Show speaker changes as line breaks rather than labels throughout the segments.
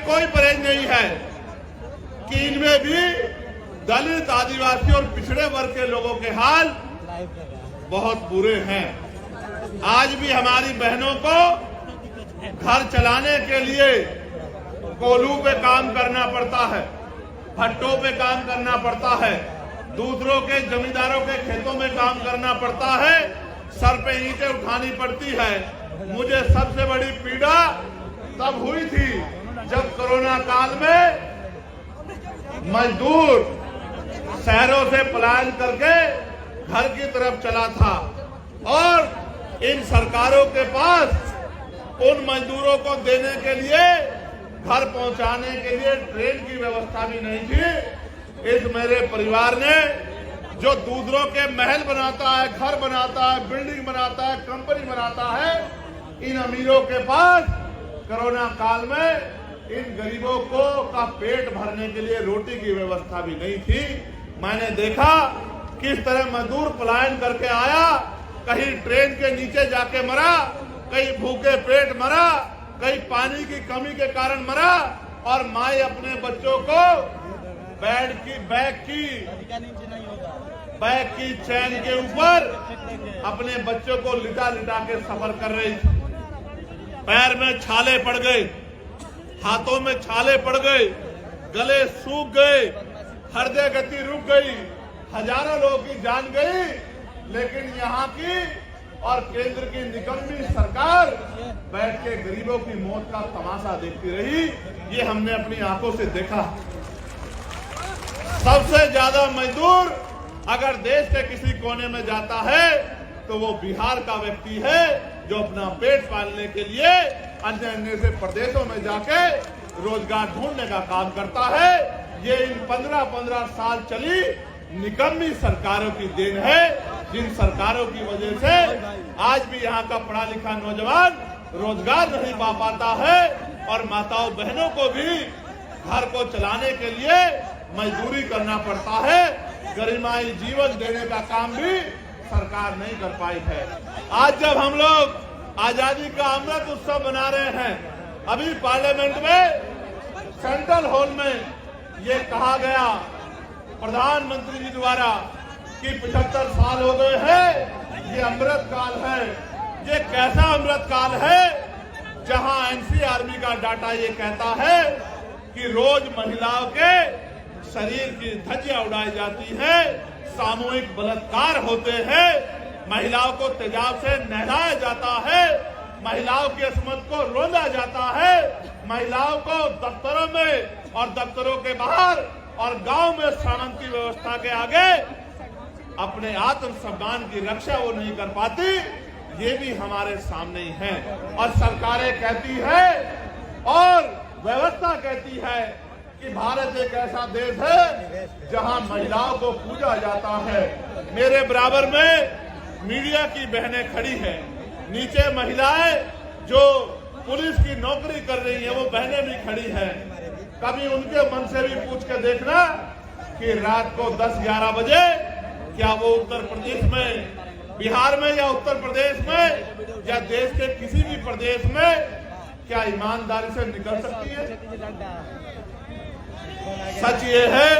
कोई परहेज नहीं है कि इनमें भी दलित, आदिवासी और पिछड़े वर्ग के लोगों के हाल बहुत बुरे हैं। आज भी हमारी बहनों को घर चलाने के लिए कोल्हू पे काम करना पड़ता है, भट्टों पे काम करना पड़ता है, दूसरों के जमींदारों के खेतों में काम करना पड़ता है, सर पे ईंटें उठानी पड़ती है। मुझे सबसे बड़ी पीड़ा तब हुई थी जब कोरोना काल में मजदूर शहरों से पलायन करके घर की तरफ चला था और इन सरकारों के पास उन मजदूरों को देने के लिए, घर पहुंचाने के लिए ट्रेन की व्यवस्था भी नहीं थी। इस मेरे परिवार ने जो दूसरों के महल बनाता है, घर बनाता है, बिल्डिंग बनाता है, कंपनी बनाता है, इन अमीरों के पास कोरोना काल में इन गरीबों को का पेट भरने के लिए रोटी की व्यवस्था भी नहीं थी। मैंने देखा किस तरह मजदूर पलायन करके आया, कहीं ट्रेन के नीचे जाके मरा, कहीं भूखे पेट मरा, कहीं पानी की कमी के कारण मरा, और माए अपने बच्चों को बैग की चैन के ऊपर अपने बच्चों को लिटा लिटा के सफर कर रही थी। पैर में छाले पड़ गए, हाथों में छाले पड़ गए, गले सूख गए, हृदय गति रुक गई, हजारों लोगों की जान गई। लेकिन यहाँ की और केंद्र की निकम्मी सरकार बैठ के गरीबों की मौत का तमाशा देखती रही। ये हमने अपनी आंखों से देखा। सबसे ज्यादा मजदूर अगर देश के किसी कोने में जाता है तो वो बिहार का व्यक्ति है, जो अपना पेट पालने के लिए अन्य अन्य से प्रदेशों में जाके रोजगार ढूंढने का काम करता है। ये इन 15-15 साल चली निकम्मी सरकारों की देन है, जिन सरकारों की वजह से आज भी यहाँ का पढ़ा लिखा नौजवान रोजगार नहीं पा पाता है, और माताओं बहनों को भी घर को चलाने के लिए मजदूरी करना पड़ता है। गरिमाई जीवन देने का काम भी सरकार नहीं कर पाई है। आज जब हम लोग आजादी का अमृत उत्सव मना रहे हैं, अभी पार्लियामेंट में सेंट्रल हॉल में ये कहा गया प्रधानमंत्री जी द्वारा कि 75 साल हो गए हैं, ये अमृत काल है। ये कैसा अमृत काल है जहां एनसीआरबी का डाटा ये कहता है कि रोज महिलाओं के शरीर की धज्जियां उड़ाई जाती है, सामूहिक बलात्कार होते हैं, महिलाओं को तेजाब से नहलाया जाता है, महिलाओं की अस्मत को रोंदा जाता है, महिलाओं को दफ्तरों में और दफ्तरों के बाहर और गांव में सामंती व्यवस्था के आगे अपने आत्म सम्मान की रक्षा वो नहीं कर पाती। ये भी हमारे सामने ही है। और सरकारें कहती है और व्यवस्था कहती है कि भारत एक ऐसा देश है जहां महिलाओं को पूजा जाता है। मेरे बराबर में मीडिया की बहनें खड़ी हैं, नीचे महिलाएं जो पुलिस की नौकरी कर रही हैं वो बहनें भी खड़ी हैं। कभी उनके मन से भी पूछ के देखना कि रात को 10-11 बजे क्या वो उत्तर प्रदेश में, बिहार में या उत्तर प्रदेश में या देश के किसी भी प्रदेश में क्या ईमानदारी से निकल सकती है? सच ये है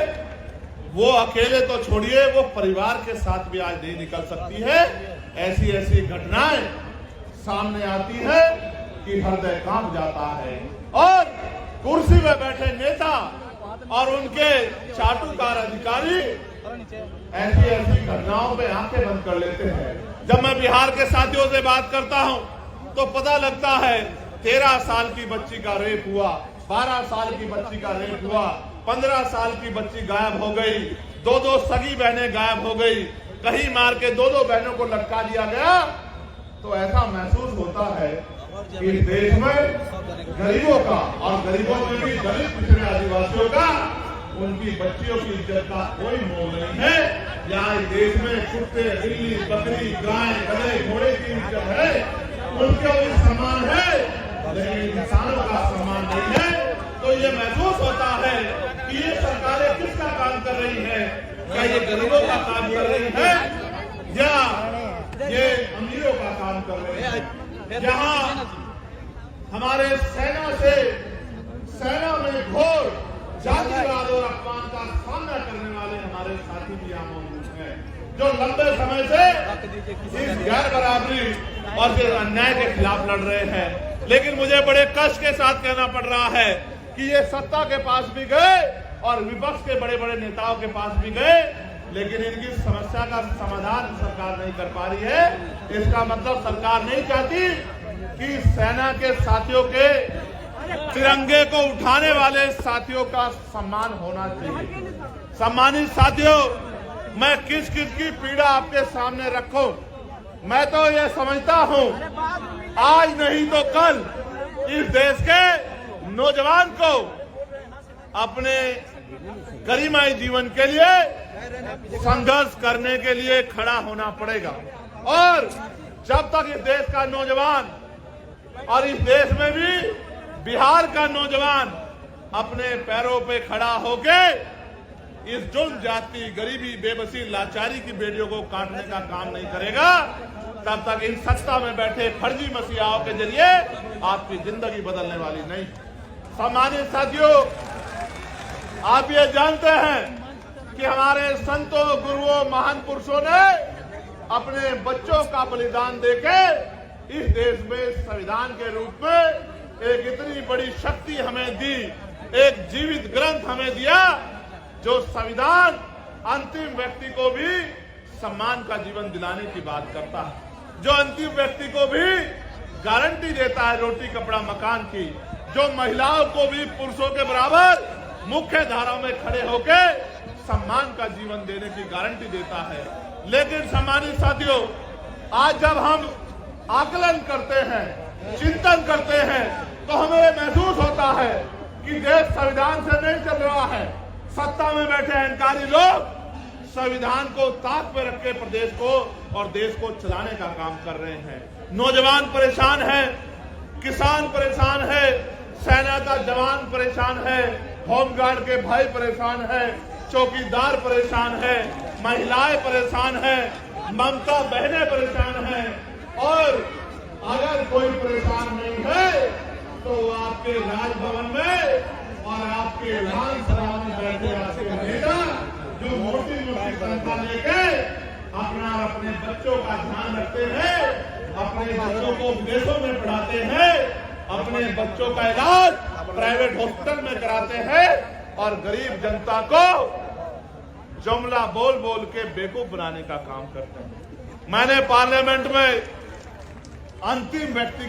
वो अकेले तो छोड़िए, वो परिवार के साथ भी आज नहीं निकल सकती है। ऐसी ऐसी घटनाएं सामने आती है कि हृदय कांप जाता है, और कुर्सी में बैठे नेता और उनके चाटुकार अधिकारी ऐसी ऐसी घटनाओं पे आंखें बंद कर लेते हैं। जब मैं बिहार के साथियों से बात करता हूं तो पता लगता है 13 साल की बच्ची का रेप हुआ, 12 साल की बच्ची का रेप हुआ, 15 साल की बच्ची गायब हो गई, 2 सगी बहनें गायब हो गई, कहीं मार के 2 बहनों को लटका दिया गया। तो ऐसा महसूस होता है कि देश में गरीबों का, और गरीबों में भी दलित पिछड़े आदिवासियों का, उनकी बच्चियों की इज्जत का कोई मोल नहीं है। यहाँ देश में कुत्ते, बिल्ली, बकरी, गाय, गधे, घोड़े की इज्जत है, उनका भी सम्मान है, लेकिन इंसानों का सम्मान नहीं है। तो ये महसूस होता है कि ये सरकारें किसका काम कर रही है? क्या ये गरीबों का काम कर रही है या ये अमीरों का काम कर रहे हैं? जहां हमारे सेना से सेना में घोर जातिवाद और अपमान का सामना करने वाले हमारे साथी भी यहाँ मौजूद हैं, जो लंबे समय से इस गैर बराबरी और इस अन्याय के खिलाफ लड़ रहे हैं। लेकिन मुझे बड़े कष्ट के साथ कहना पड़ रहा है कि ये सत्ता के पास भी गए और विपक्ष के बड़े बड़े नेताओं के पास भी गए, लेकिन इनकी समस्या का समाधान सरकार नहीं कर पा रही है। इसका मतलब सरकार नहीं चाहती कि सेना के साथियों के तिरंगे को उठाने वाले साथियों का सम्मान होना चाहिए। सम्मानित साथियों, मैं किस किस की पीड़ा आपके सामने रखूं? मैं तो ये समझता हूं, आज नहीं तो कल इस देश के नौजवान को अपने गरिमाई जीवन के लिए संघर्ष करने के लिए खड़ा होना पड़ेगा। और जब तक इस देश का नौजवान और इस देश में भी बिहार का नौजवान अपने पैरों पे खड़ा होके इस जुल्म, जाति, गरीबी, बेबसी, लाचारी की बेड़ियों को काटने का काम नहीं करेगा, तब तक इन सत्ता में बैठे फर्जी मसीहाओं के जरिए आपकी जिंदगी बदलने वाली नहीं। सम्मानित साथियों, आप ये जानते हैं कि हमारे संतों, गुरुओं, महान पुरुषों ने अपने बच्चों का बलिदान देके इस देश में संविधान के रूप में एक इतनी बड़ी शक्ति हमें दी, एक जीवित ग्रंथ हमें दिया जो संविधान अंतिम व्यक्ति को भी सम्मान का जीवन दिलाने की बात करता है, जो अंतिम व्यक्ति को भी गारंटी देता है रोटी, कपड़ा, मकान की, जो महिलाओं को भी पुरुषों के बराबर मुख्य धारा में खड़े होकर सम्मान का जीवन देने की गारंटी देता है। लेकिन सम्मानित साथियों, आज जब हम आकलन करते हैं, चिंतन करते हैं, तो हमें महसूस होता है कि देश संविधान से नहीं चल रहा है। सत्ता में बैठे अहंकारी लोग संविधान को ताक पे रख के प्रदेश को और देश को चलाने का काम कर रहे हैं। नौजवान परेशान है, किसान परेशान है, सेना का जवान परेशान है, होमगार्ड के भाई परेशान है, चौकीदार परेशान है, महिलाएं परेशान है, ममता बहनें परेशान है। और अगर कोई परेशान नहीं है तो आपके राजभवन में और आपके विधानसभा में बैठे आपके नेता जो मोटी मोटी तनख्वाह लेके अपने बच्चों का ध्यान रखते हैं, अपने बच्चों को विदेशों में पढ़ाते हैं, अपने बच्चों का इलाज प्राइवेट हॉस्पिटल में कराते हैं और गरीब जनता को जुमला बोल बोल के बेवकूफ बनाने का काम करते हैं। मैंने पार्लियामेंट में अंतिम व्यक्ति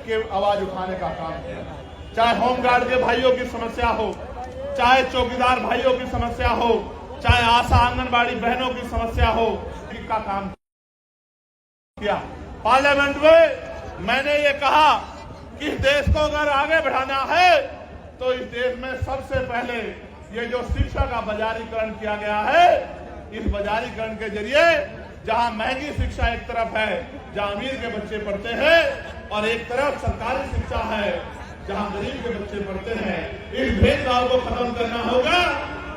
के आवाज उठाने का काम किया, चाहे होमगार्ड के भाइयों की समस्या हो, चाहे चौकीदार भाइयों की समस्या हो, चाहे आशा आंगनबाड़ी बहनों की समस्या हो, का काम किया। पार्लियामेंट में मैंने ये कहा कि इस देश को अगर आगे बढ़ाना है तो इस देश में सबसे पहले ये जो शिक्षा का बाजारीकरण किया गया है, इस बाजारीकरण के जरिए जहां महंगी शिक्षा एक तरफ है, जहां अमीर के बच्चे पढ़ते हैं, और एक तरफ सरकारी शिक्षा है जहां गरीब के बच्चे पढ़ते हैं, इस भेदभाव को खत्म करना होगा।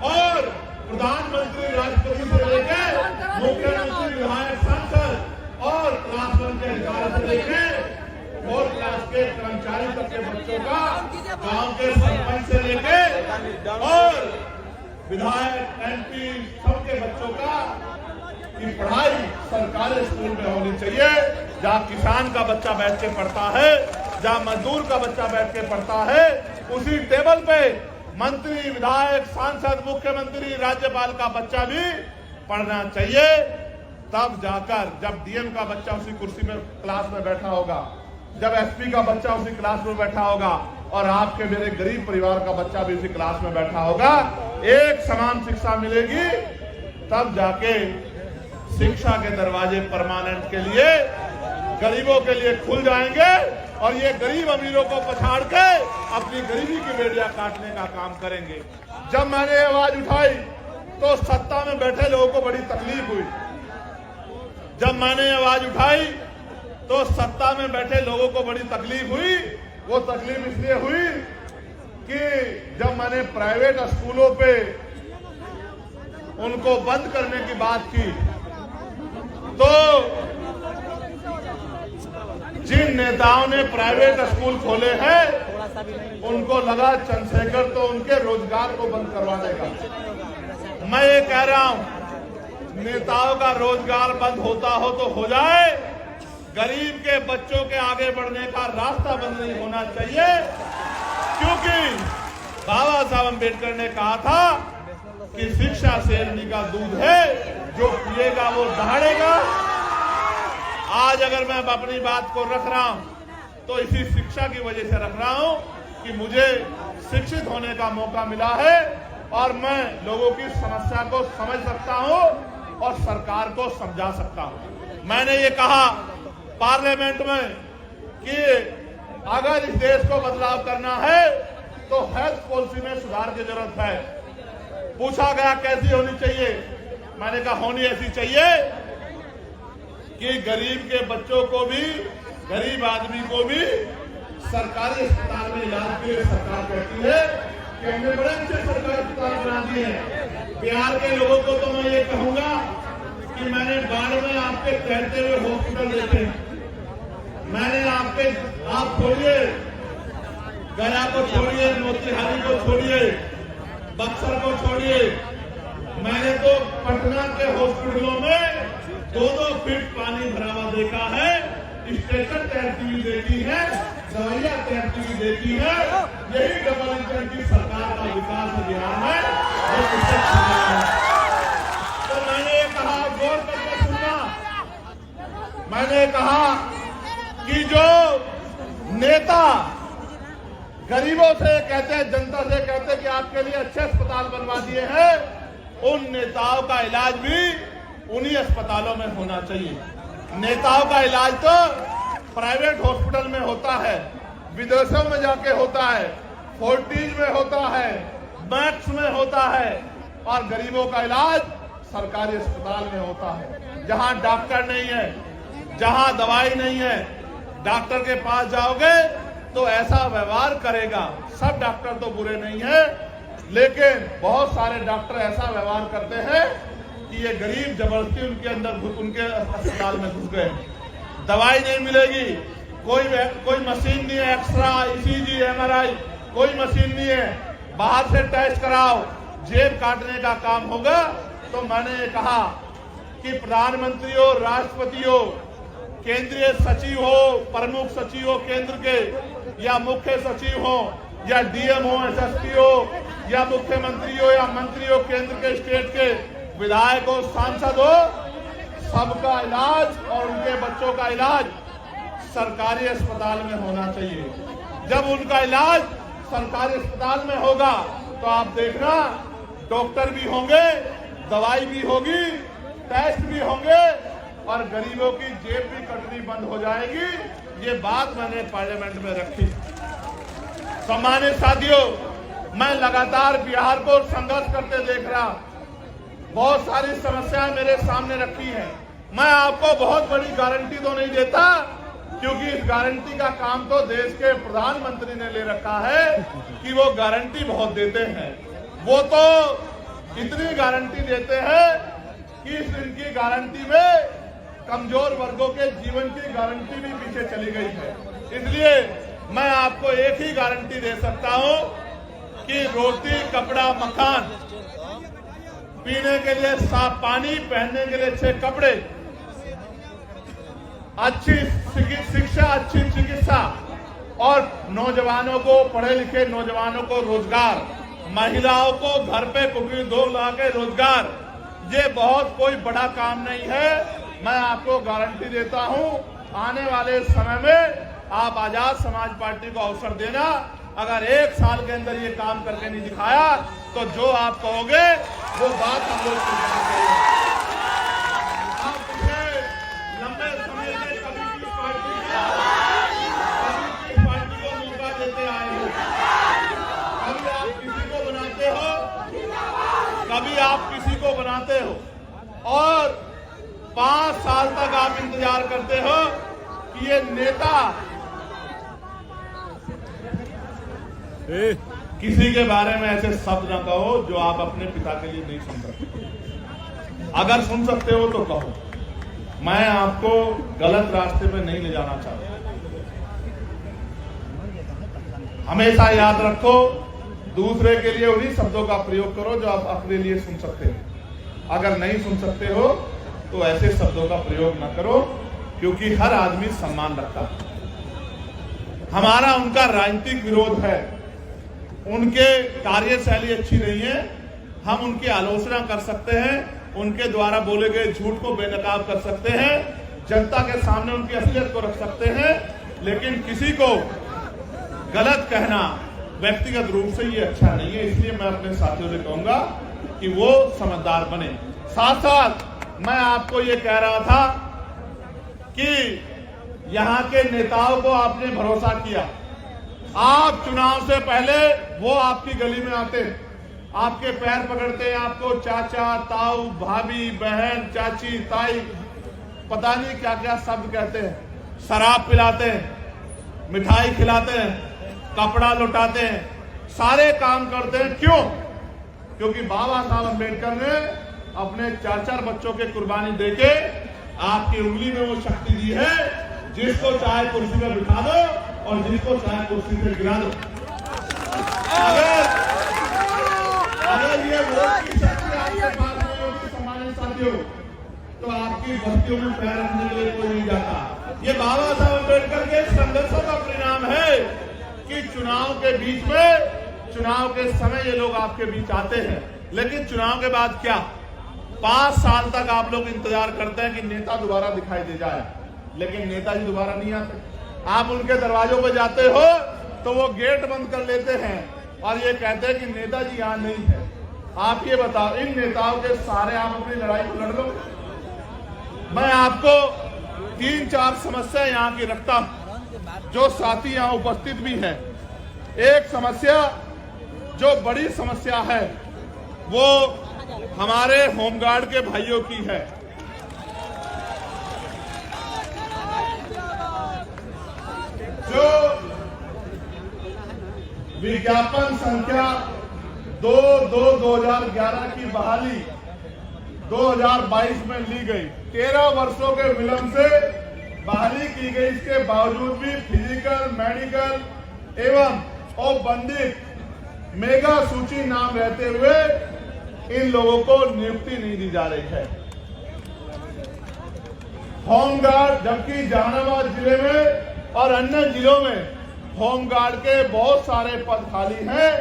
और प्रधानमंत्री, राष्ट्रपति से लेकर मुख्यमंत्री, विधायक, सांसद और क्लास 1 के अधिकारी से लेकर 4 क्लास के कर्मचारी तक के बच्चों का, गांव के सरपंच से लेकर और विधायक, एमपी सबके बच्चों का की पढ़ाई सरकारी स्कूल में होनी चाहिए, जहाँ किसान का बच्चा बैठ के पढ़ता है, जहाँ मजदूर का बच्चा बैठ के पढ़ता है, उसी टेबल पे मंत्री, विधायक, सांसद, मुख्यमंत्री, राज्यपाल का बच्चा भी पढ़ना चाहिए। तब जाकर जब डीएम का बच्चा उसी कुर्सी में क्लास में बैठा होगा, जब एसपी का बच्चा उसी क्लास में बैठा होगा और आपके मेरे गरीब परिवार का बच्चा भी उसी क्लास में बैठा होगा, एक समान शिक्षा मिलेगी, तब जाके शिक्षा के दरवाजे परमानेंट के लिए गरीबों के लिए खुल जाएंगे और ये गरीब अमीरों को पछाड़ के अपनी गरीबी की बेड़ियां काटने का काम करेंगे। जब मैंने आवाज उठाई तो सत्ता में बैठे लोगों को बड़ी तकलीफ हुई। जब मैंने आवाज उठाई तो सत्ता में बैठे लोगों को बड़ी तकलीफ हुई। वो तकलीफ इसलिए हुई कि जब मैंने प्राइवेट स्कूलों पे उनको बंद करने की बात की तो जिन नेताओं ने प्राइवेट स्कूल खोले हैं उनको लगा चंद्रशेखर तो उनके रोजगार को बंद करवा देगा। मैं ये कह रहा हूं, नेताओं का रोजगार बंद होता हो तो हो जाए, गरीब के बच्चों के आगे बढ़ने का रास्ता बंद नहीं होना चाहिए। क्योंकि बाबा साहब अम्बेडकर ने कहा था कि शिक्षा शेरनी का दूध है, जो पिएगा वो दहाड़ेगा। आज अगर मैं अपनी बात को रख रहा हूं तो इसी शिक्षा की वजह से रख रहा हूं कि मुझे शिक्षित होने का मौका मिला है और मैं लोगों की समस्या को समझ सकता हूं और सरकार को समझा सकता हूं। मैंने ये कहा पार्लियामेंट में कि अगर इस देश को बदलाव करना है तो हेल्थ पॉलिसी में सुधार की जरूरत है। पूछा गया कैसी होनी चाहिए, मैंने कहा होनी ऐसी चाहिए कि गरीब के बच्चों को भी, गरीब आदमी को भी सरकारी अस्पताल में इलाज के लिए सरकार कहती है कि हमने बड़े अच्छे सरकारी अस्पताल बना दिए हैं। बिहार के लोगों को तो मैं ये कहूंगा कि मैंने बाढ़ में आपके तैरते हुए हॉस्पिटल देखे, मैंने आप छोड़िए गया को छोड़िए, मोतिहारी को छोड़िए, बक्सर को छोड़िए, मैंने तो पटना के हॉस्पिटलों में 2-2 फीट पानी भरा हुआ देखा है, स्ट्रेचर तैरती हुई देखी है, दवाइयां तैरती हुई देखी है। यही डबल इंजन की सरकार का विकास अभियान है। तो मैंने कहा, गौर करके सुनना, मैंने कहा कि जो नेता गरीबों से कहते हैं, जनता से कहते हैं कि आपके लिए अच्छे अस्पताल बनवा दिए हैं, उन नेताओं का इलाज भी उन्हीं अस्पतालों में होना चाहिए। नेताओं का इलाज तो प्राइवेट हॉस्पिटल में होता है, विदेशों में जाके होता है, फोर्टिज में होता है, मैक्स में होता है, और गरीबों का इलाज सरकारी अस्पताल में होता है, जहां डॉक्टर नहीं है, जहां दवाई नहीं है। डॉक्टर के पास जाओगे तो ऐसा व्यवहार करेगा। सब डॉक्टर तो बुरे नहीं है, लेकिन बहुत सारे डॉक्टर ऐसा व्यवहार करते हैं कि ये गरीब जबरदस्ती उनके अंदर उनके अस्पताल में घुस गए। दवाई नहीं मिलेगी, कोई मशीन नहीं है, एक्सरा, ईसीजी, एमआरआई, कोई मशीन नहीं है। बाहर से टेस्ट कराओ, जेब काटने का काम होगा। तो मैंने कहा कि प्रधानमंत्री हो, राष्ट्रपति हो, केंद्रीय सचिव हो, प्रमुख सचिव हो केंद्र के, या मुख्य सचिव हो, या डीएम हो, एसएसपी हो, या मुख्यमंत्री हो, या मंत्री हो केंद्र के, स्टेट के, विधायक हो, सांसद हो, सबका इलाज और उनके बच्चों का इलाज सरकारी अस्पताल में होना चाहिए। जब उनका इलाज सरकारी अस्पताल में होगा तो आप देखना, डॉक्टर भी होंगे, दवाई भी होगी, टेस्ट भी होंगे, और गरीबों की जेब भी कटनी बंद हो जाएगी। ये बात मैंने पार्लियामेंट में रखी। सम्मानित साथियों, मैं लगातार बिहार को संघर्ष करते देख रहा, बहुत सारी समस्याएं मेरे सामने रखी हैं। मैं आपको बहुत बड़ी गारंटी तो नहीं देता, क्योंकि इस गारंटी का काम तो देश के प्रधानमंत्री ने ले रखा है कि वो गारंटी बहुत देते हैं। वो तो इतनी गारंटी देते हैं कि इनकी गारंटी में कमजोर वर्गों के जीवन की गारंटी भी पीछे चली गई है। इसलिए मैं आपको एक ही गारंटी दे सकता हूं कि रोटी, कपड़ा, मकान, पीने के लिए साफ पानी, पहनने के लिए अच्छे कपड़े, अच्छी शिक्षा, अच्छी चिकित्सा, और नौजवानों को, पढ़े लिखे नौजवानों को रोजगार, महिलाओं को घर पे कुटीर उद्योग लगा के रोजगार, ये बहुत कोई बड़ा काम नहीं है। मैं आपको गारंटी देता हूं, आने वाले समय में आप आजाद समाज पार्टी को अवसर देना। अगर 1 साल के अंदर ये काम करके नहीं दिखाया तो जो आप कहोगे वो बात हम लोग करेंगे। आप मुझे लंबे समय से कभी किस पार्टी को मौका देते आए हो, कभी आप किसी को बनाते हो, कभी आप किसी को बनाते हो, और 5 साल तक आप इंतजार करते हो कि ये नेता किसी के बारे में ऐसे शब्द न कहो जो आप अपने पिता के लिए नहीं सुन सकते। अगर सुन सकते हो तो कहो, मैं आपको गलत रास्ते पे नहीं ले जाना चाहता। हमेशा याद रखो, दूसरे के लिए उन्हीं शब्दों का प्रयोग करो जो आप अपने लिए सुन सकते हो। अगर नहीं सुन सकते हो तो ऐसे शब्दों का प्रयोग न करो, क्योंकि हर आदमी सम्मान रखता है। हमारा उनका राजनीतिक विरोध है, उनके कार्यशैली अच्छी नहीं है, हम उनकी आलोचना कर सकते हैं, उनके द्वारा बोले गए झूठ को बेनकाब कर सकते हैं, जनता के सामने उनकी असलियत को रख सकते हैं, लेकिन किसी को गलत कहना व्यक्तिगत रूप से ये अच्छा नहीं है। इसलिए मैं अपने साथियों से कहूंगा कि वो समझदार बने। साथ साथ मैं आपको ये कह रहा था कि यहाँ के नेताओं को आपने भरोसा किया। आप चुनाव से पहले वो आपकी गली में आते, आपके पैर पकड़ते, आपको चाचा, ताऊ, भाभी, बहन, चाची, ताई, पता नहीं क्या क्या शब्द कहते हैं, शराब पिलाते हैं, मिठाई खिलाते हैं, कपड़ा लुटाते हैं, सारे काम करते हैं। क्यों? क्योंकि बाबा साहब अम्बेडकर ने अपने 4-4 बच्चों के कुर्बानी देके आपकी उंगली में वो शक्ति दी है, जिसको चाहे कुर्सी में बिठा दो और जिसको चाहे कुर्सी से गिरा दो। अगर ये वोट की शक्ति आपके पास नहीं होगी सम्मानित साथियों, तो आपकी बस्तियों में पैर रखने के लिए कोई नहीं जाता। ये बाबा साहब अम्बेडकर के संघर्षों का परिणाम है कि चुनाव के बीच में, चुनाव के समय ये लोग आपके बीच आते हैं, लेकिन चुनाव के बाद क्या? 5 साल तक आप लोग इंतजार करते हैं कि नेता दोबारा दिखाई दे जाए, लेकिन नेताजी दोबारा नहीं आते। आप उनके दरवाजों पर जाते हो तो वो गेट बंद कर लेते हैं और ये कहते हैं कि नेताजी यहाँ नहीं है। आप ये बताओ, इन नेताओं के सारे आप अपनी लड़ाई को लड़ लो। मैं आपको 3-4 समस्या यहाँ की रखता हूं, जो साथी यहाँ उपस्थित भी हैं। एक समस्या जो बड़ी समस्या है वो हमारे होमगार्ड के भाइयों की है। जो विज्ञापन संख्या 2/2/2011 की बहाली 2022 में ली गई, 13 वर्षों के विलंब से बहाली की गई। इसके बावजूद भी फिजिकल, मेडिकल एवं औपबंधिक मेगा सूची नाम रहते हुए इन लोगों को नियुक्ति नहीं दी जा रही है। होमगार्ड, जबकि जहानाबाद जिले में और अन्य जिलों में होमगार्ड के बहुत सारे पद खाली हैं,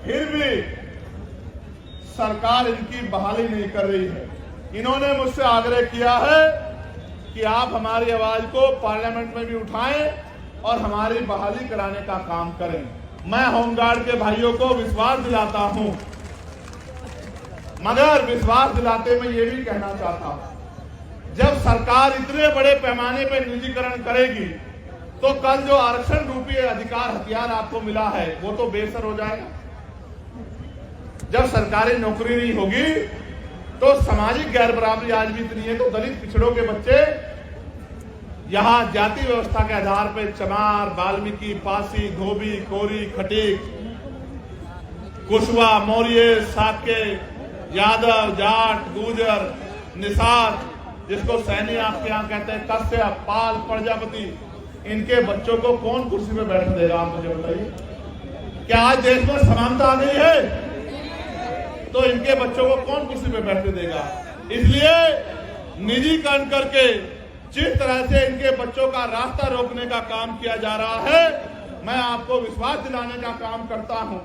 फिर भी सरकार इनकी बहाली नहीं कर रही है। इन्होंने मुझसे आग्रह किया है कि आप हमारी आवाज को पार्लियामेंट में भी उठाएं और हमारी बहाली कराने का काम करें। मैं होमगार्ड के भाइयों को विश्वास दिलाता हूं, मगर विश्वास दिलाते मैं ये भी कहना चाहता हूं, जब सरकार इतने बड़े पैमाने पर निजीकरण करेगी तो कल जो आरक्षण रूपी अधिकार हथियार आपको मिला है वो तो बेसर हो जाएगा। जब सरकारी नौकरी नहीं होगी तो सामाजिक गैर बराबरी आज भी इतनी है, तो दलित पिछड़ों के बच्चे यहां जाति व्यवस्था के आधार पर चमार, वाल्मीकि, पासी, धोबी, कोरी, खटीक, कुशवा, मौर्य, साक्य, यादव, जाट, गुर्जर, निषाद, जिसको सैनी आपके यहाँ कहते हैं, कश्यप, पाल, प्रजापति, इनके बच्चों को कौन कुर्सी में बैठने देगा? आप मुझे बताइए। क्या आज देश में समानता आ गई है? तो इनके बच्चों को कौन कुर्सी में बैठने देगा? इसलिए निजीकरण करके जिस तरह से इनके बच्चों का रास्ता रोकने का काम किया जा रहा है, मैं आपको विश्वास दिलाने का काम करता हूं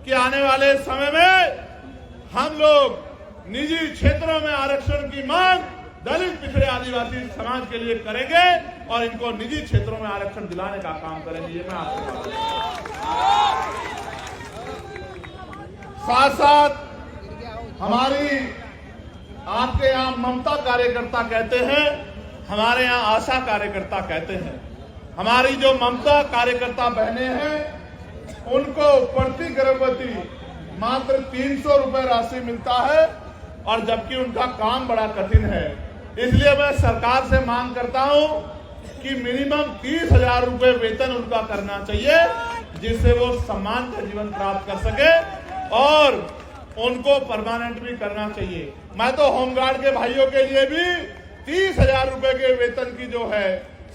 कि आने वाले समय में हम लोग निजी क्षेत्रों में आरक्षण की मांग दलित, पिछड़े, आदिवासी समाज के लिए करेंगे और इनको निजी क्षेत्रों में आरक्षण दिलाने का काम करेंगे। ये मैं आपको साथ साथ हमारी आपके यहाँ ममता कार्यकर्ता कहते हैं, हमारे यहाँ आशा कार्यकर्ता कहते हैं। हमारी जो ममता कार्यकर्ता बहनें हैं उनको प्रति गर्भवती मात्र 300 रुपए राशि मिलता है, और जबकि उनका काम बड़ा कठिन है। इसलिए मैं सरकार से मांग करता हूं कि मिनिमम 30,000 रुपए वेतन उनका करना चाहिए, जिससे वो सम्मान का जीवन प्राप्त कर सके, और उनको परमानेंट भी करना चाहिए। मैं तो होमगार्ड के भाइयों के लिए भी 30,000 रुपए के वेतन की जो है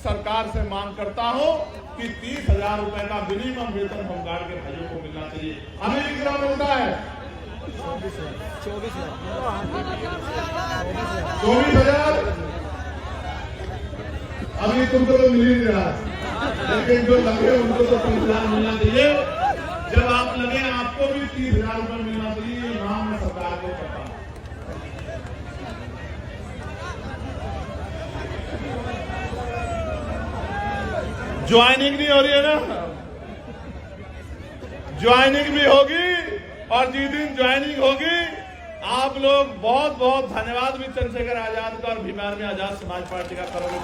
सरकार से मांग करता हूं। कि 30,000 रुपए का मिनिमम वेतन होमगार्ड के भाइयों को मिलना चाहिए। हमें कितना मिलता है? 24,000। अभी तुमको तो मिल ही नहीं रहा, लेकिन जो लगे उनको तो 30,000 मिलना चाहिए। जब आप लगे आपको भी 30,000 रुपए मिलना चाहिए, ये नाम है सरकार को पता। ज्वाइनिंग नहीं हो रही है ना, ज्वाइनिंग भी होगी, और जिस दिन ज्वाइनिंग होगी आप लोग बहुत बहुत धन्यवाद भी चंद्रशेखर आजाद का और भीम आर्मी आजाद समाज पार्टी का करोगे।